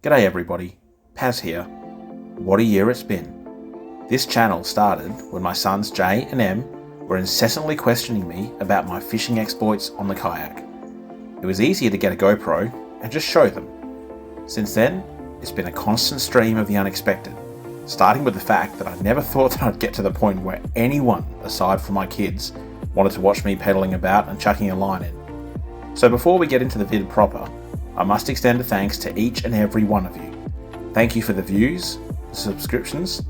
G'day everybody, Paz here. What a year it's been. This channel started when my sons Jay and Em were incessantly questioning me about my fishing exploits on the kayak. It was easier to get a GoPro and just show them. Since then, it's been a constant stream of the unexpected, starting with the fact that I never thought that I'd get to the point where anyone, aside from my kids, wanted to watch me pedaling about and chucking a line in. So before we get into the vid proper, I must extend a thanks to each and every one of you. Thank you for the views, the subscriptions,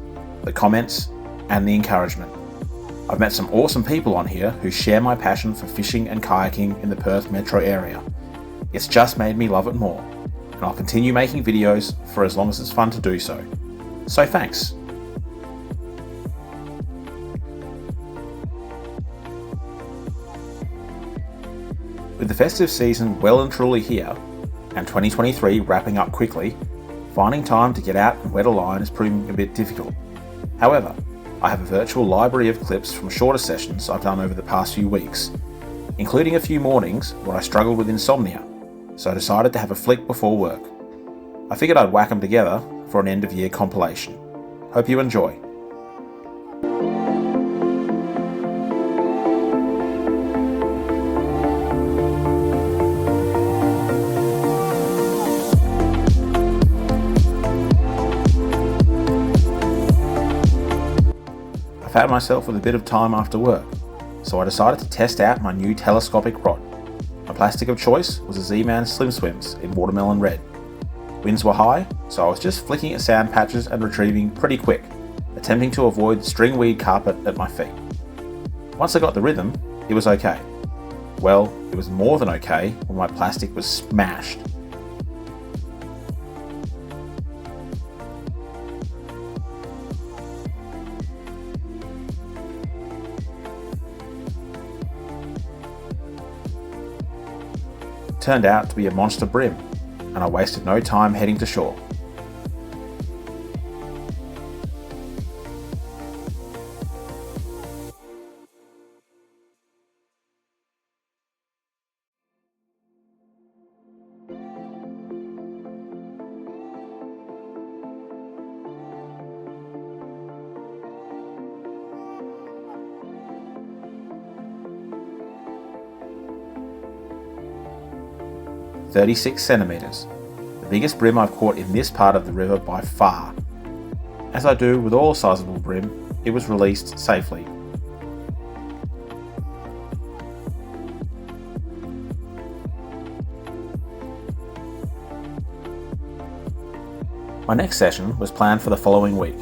the comments, and the encouragement. I've met some awesome people on here who share my passion for fishing and kayaking in the Perth metro area. It's just made me love it more, and I'll continue making videos for as long as it's fun to do so. So thanks. With the festive season well and truly here, and 2023 wrapping up quickly, finding time to get out and wet a line is proving a bit difficult. However, I have a virtual library of clips from shorter sessions I've done over the past few weeks, including a few mornings where I struggled with insomnia, so I decided to have a flick before work. I figured I'd whack them together for an end of year compilation. Hope you enjoy. I found myself with a bit of time after work, so I decided to test out my new telescopic rod. My plastic of choice was a Z-Man Slim Swims in watermelon red. Winds were high, so I was just flicking at sand patches and retrieving pretty quick, attempting to avoid the stringweed carpet at my feet. Once I got the rhythm, it was okay. Well, it was more than okay when my plastic was smashed. Turned out to be a monster bream, and I wasted no time heading to shore. "36 centimetres, the biggest bream I've caught in this part of the river by far. As I do with all sizable bream, it was released safely. My next session was planned for the following week,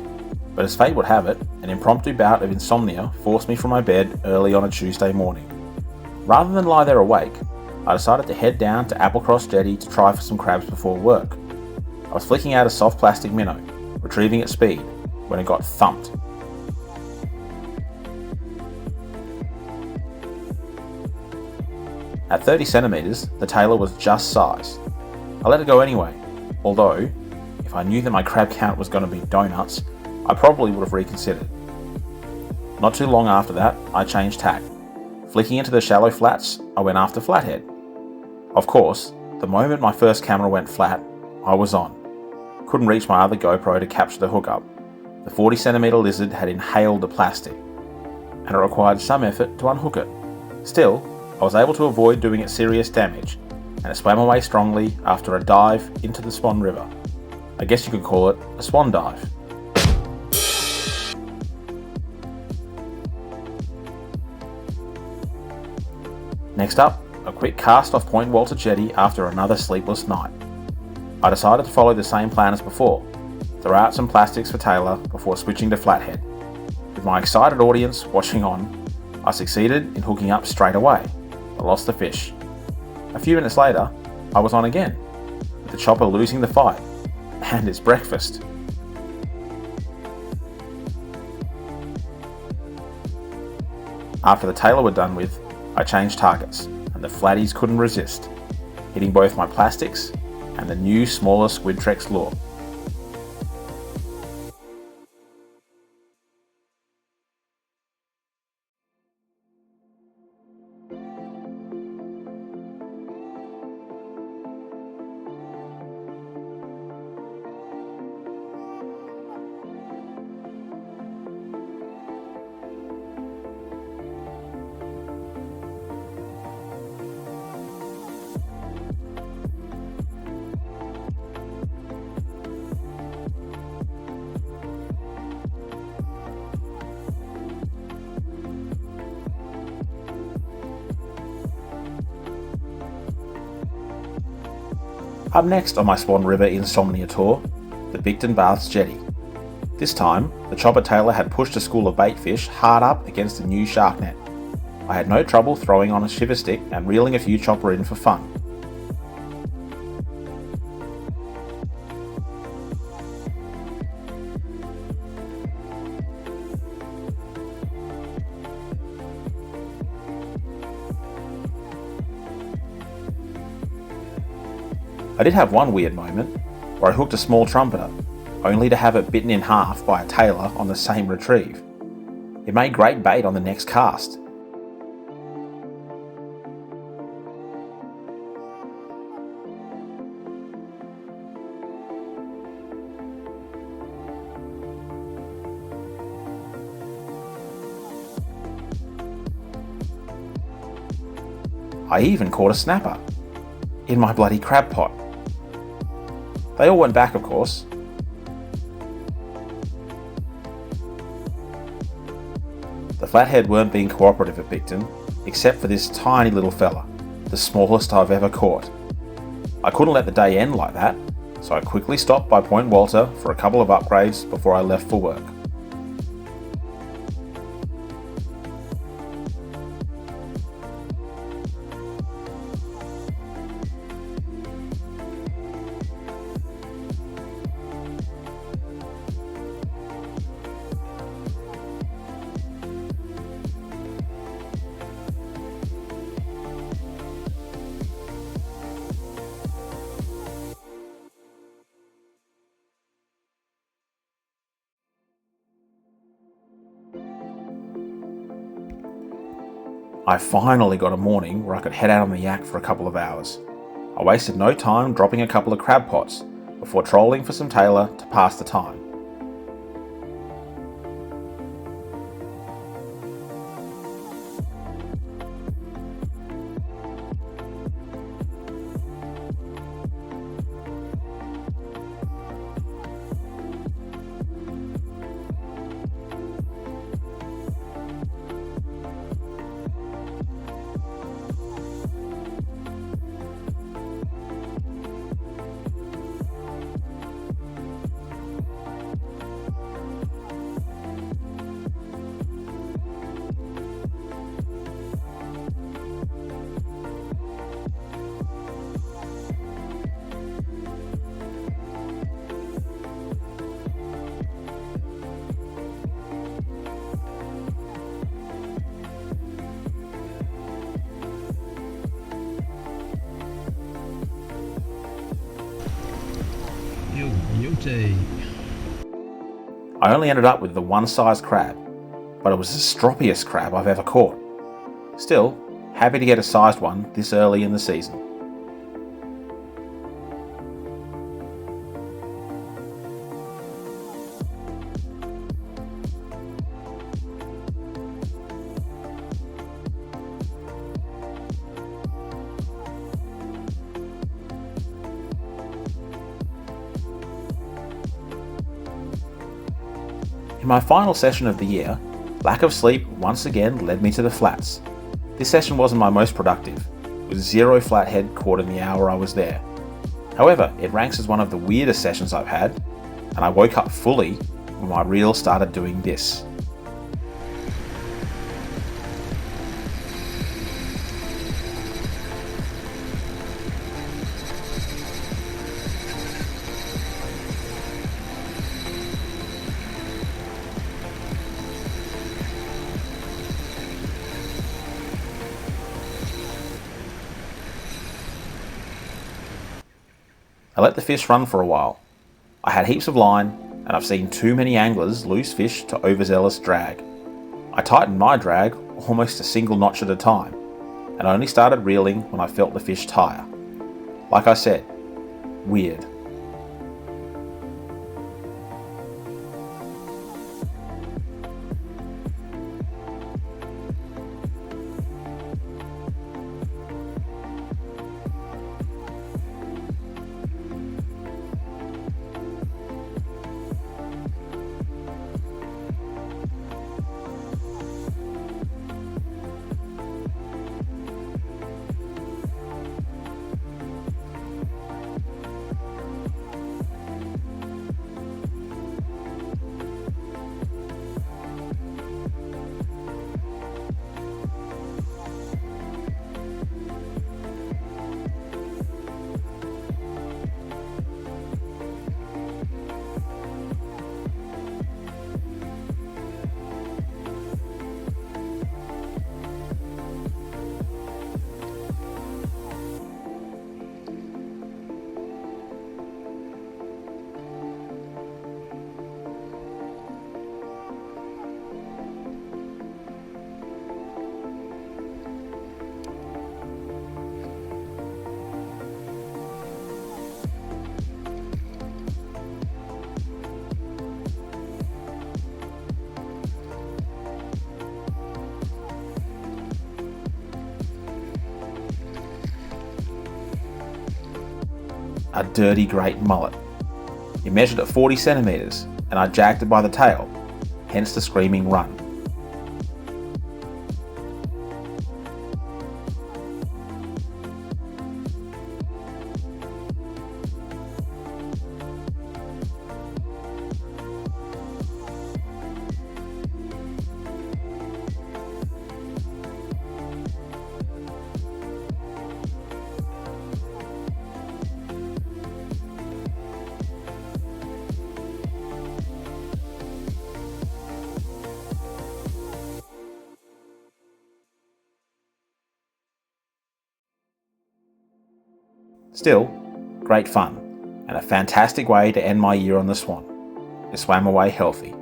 but as fate would have it, an impromptu bout of insomnia forced me from my bed early on a Tuesday morning. Rather than lie there awake, I decided to head down to Applecross Jetty to try for some crabs before work. I was flicking out a soft plastic minnow, retrieving at speed, when it got thumped. At 30 centimetres, the tailor was just size. I let it go anyway, although, if I knew that my crab count was going to be donuts, I probably would have reconsidered. Not too long after that, I changed tack. Flicking into the shallow flats, I went after flathead. Of course, the moment my first camera went flat, I was on. Couldn't reach my other GoPro to capture the hookup. The 40 centimetre lizard had inhaled the plastic, and it required some effort to unhook it. Still, I was able to avoid doing it serious damage, and it swam away strongly after a dive into the Swan River. I guess you could call it a swan dive. Next up, a quick cast off Point Walter Jetty after another sleepless night. I decided to follow the same plan as before, throw out some plastics for tailor before switching to flathead. With my excited audience watching on, I succeeded in hooking up straight away, but lost the fish. A few minutes later, I was on again, with the chopper losing the fight, and it's breakfast. After the tailor were done with, I changed targets, and the flatties couldn't resist, hitting both my plastics and the new smaller Squidtrex lure. Up next on my Swan River insomnia tour, the Bicton Baths Jetty. This time, the chopper tailor had pushed a school of bait fish hard up against a new shark net. I had no trouble throwing on a shiver stick and reeling a few chopper in for fun. I did have one weird moment where I hooked a small trumpeter, only to have it bitten in half by a tailor on the same retrieve. It made great bait on the next cast. I even caught a snapper in my bloody crab pot. They all went back, of course. The flathead weren't being cooperative at Bicton, except for this tiny little fella, the smallest I've ever caught. I couldn't let the day end like that, so I quickly stopped by Point Walter for a couple of upgrades before I left for work. I finally got a morning where I could head out on the yak for a couple of hours. I wasted no time dropping a couple of crab pots before trolling for some tailor to pass the time. Guilty. I only ended up with the one-sized crab, but it was the stroppiest crab I've ever caught. Still, happy to get a sized one this early in the season. In my final session of the year, lack of sleep once again led me to the flats. This session wasn't my most productive, with 0 flathead caught in the hour I was there. However, it ranks as one of the weirdest sessions I've had, and I woke up fully when my reel started doing this. I let the fish run for a while. I had heaps of line, and I've seen too many anglers lose fish to overzealous drag. I tightened my drag almost a single notch at a time, and only started reeling when I felt the fish tire. Like I said, weird. a dirty great mullet. He measured at 40 centimetres and I jagged it by the tail, hence the screaming run. Still, great fun, and a fantastic way to end my year on the Swan. It swam away healthy.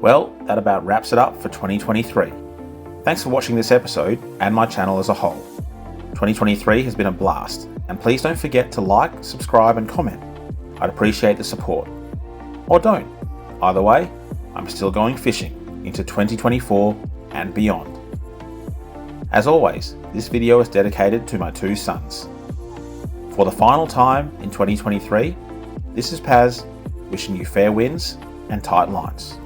Well, that about wraps it up for 2023. Thanks for watching this episode and my channel as a whole. 2023 has been a blast, and please don't forget to like, subscribe and comment. I'd appreciate the support. Or don't. Either way, I'm still going fishing into 2024 and beyond. As always, this video is dedicated to my two sons. For the final time in 2023, this is Paz wishing you fair winds and tight lines.